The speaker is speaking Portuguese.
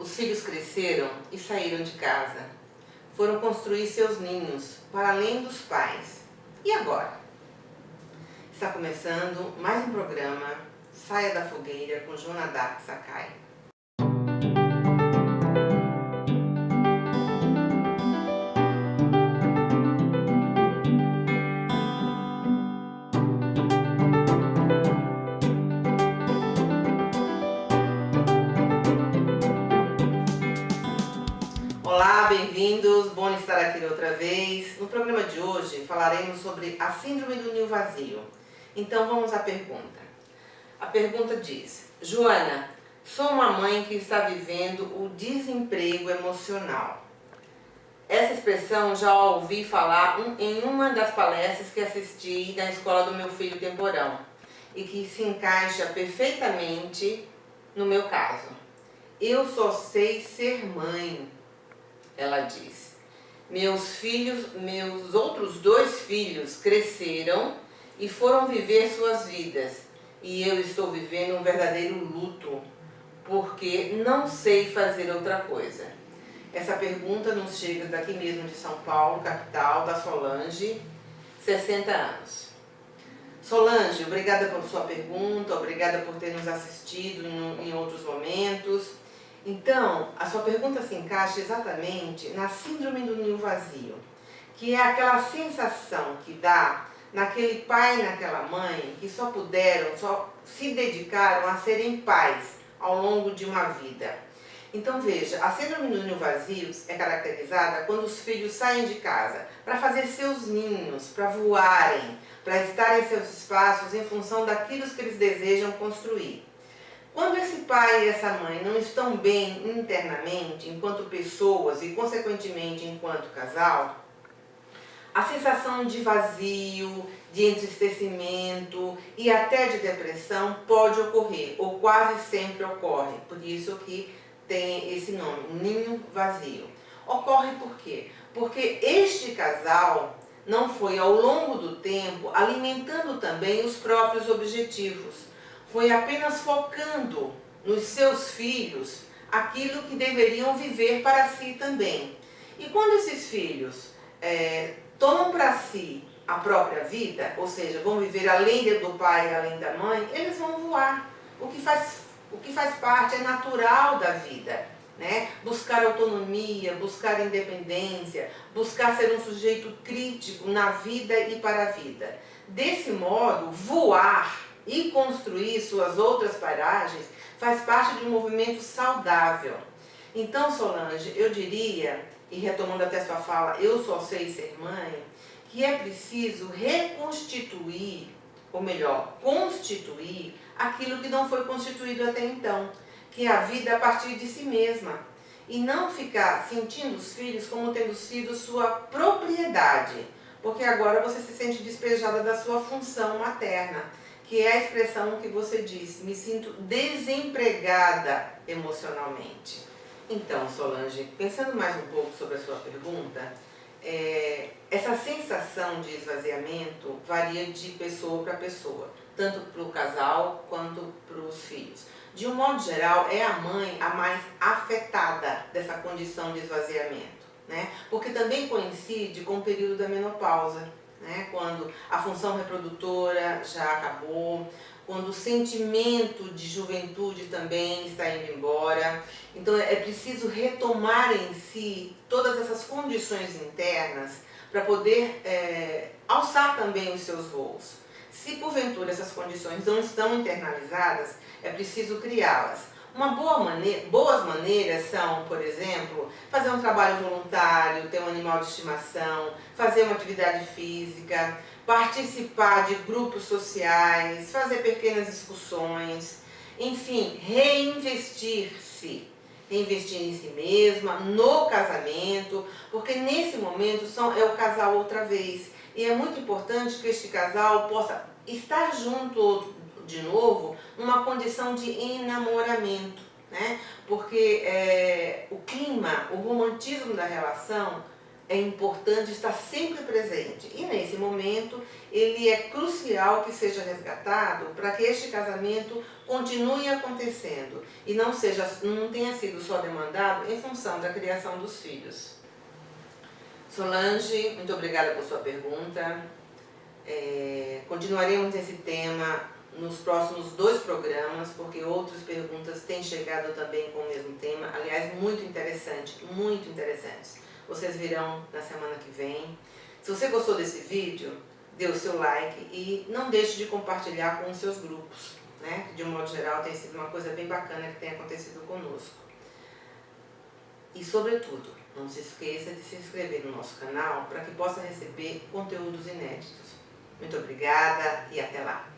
Os filhos cresceram e saíram de casa. Foram construir seus ninhos para além dos pais. E agora? Está começando mais um programa Saia da Fogueira com Joana Dark Sakai. Olá, bem-vindos, bom estar aqui outra vez. No programa de hoje falaremos sobre a síndrome do ninho vazio. Então vamos à pergunta. A pergunta diz: Joana, sou uma mãe que está vivendo o desemprego emocional. Essa expressão já ouvi falar em uma das palestras que assisti na escola do meu filho temporão e que se encaixa perfeitamente no meu caso. Eu só sei ser mãe, ela diz. Meus outros 2 filhos cresceram e foram viver suas vidas. E eu estou vivendo um verdadeiro luto, porque não sei fazer outra coisa. Essa pergunta nos chega daqui mesmo de São Paulo, capital, da Solange, 60 anos. Solange, obrigada por sua pergunta, obrigada por ter nos assistido em outros momentos. Então, a sua pergunta se encaixa exatamente na síndrome do ninho vazio, que é aquela sensação que dá naquele pai e naquela mãe que só se dedicaram a serem pais ao longo de uma vida. Então veja, a síndrome do ninho vazio é caracterizada quando os filhos saem de casa para fazer seus ninhos, para voarem, para estarem em seus espaços em função daquilo que eles desejam construir. Quando esse pai e essa mãe não estão bem internamente, enquanto pessoas e consequentemente enquanto casal, a sensação de vazio, de entristecimento e até de depressão pode ocorrer, ou quase sempre ocorre, por isso que tem esse nome, ninho vazio. Ocorre por quê? Porque este casal não foi ao longo do tempo alimentando também os próprios objetivos. Foi apenas focando nos seus filhos aquilo que deveriam viver para si também. E quando esses filhos tomam para si a própria vida, ou seja, vão viver além do pai e além da mãe, eles vão voar. O que faz parte, é natural da vida, né? Buscar autonomia, buscar independência, buscar ser um sujeito crítico na vida e para a vida. Desse modo, voar e construir suas outras paragens faz parte de um movimento saudável. Então, Solange, eu diria, e retomando até sua fala, eu só sei ser mãe, que é preciso reconstituir, ou melhor, constituir aquilo que não foi constituído até então, que é a vida a partir de si mesma, e não ficar sentindo os filhos como tendo sido sua propriedade, porque agora você se sente despejada da sua função materna, que é a expressão que você disse, me sinto desempregada emocionalmente. Então, Solange, pensando mais um pouco sobre a sua pergunta, essa sensação de esvaziamento varia de pessoa para pessoa, tanto para o casal quanto para os filhos. De um modo geral, é a mãe a mais afetada dessa condição de esvaziamento, né? Porque também coincide com o período da menopausa, né? Quando a função reprodutora já acabou, quando o sentimento de juventude também está indo embora. Então é preciso retomar em si todas essas condições internas para poder alçar também os seus voos. Se porventura essas condições não estão internalizadas, é preciso criá-las. Boas maneiras são, por exemplo, fazer um trabalho voluntário, ter um animal de estimação, fazer uma atividade física, participar de grupos sociais, fazer pequenas excursões, enfim, reinvestir-se, reinvestir em si mesma, no casamento, porque nesse momento é o casal outra vez. E é muito importante que este casal possa estar junto de novo numa condição de enamoramento, né? Porque o clima, o romantismo da relação é importante estar sempre presente. E nesse momento, ele é crucial que seja resgatado para que este casamento continue acontecendo e não tenha sido só demandado em função da criação dos filhos. Solange, muito obrigada por sua pergunta. Continuaremos nesse tema nos próximos 2 programas, porque outras perguntas têm chegado também com o mesmo tema, aliás, muito interessantes. Vocês virão na semana que vem. Se você gostou desse vídeo, dê o seu like e não deixe de compartilhar com os seus grupos, né? De um modo geral tem sido uma coisa bem bacana que tem acontecido conosco. E sobretudo, não se esqueça de se inscrever no nosso canal para que possa receber conteúdos inéditos. Muito obrigada e até lá!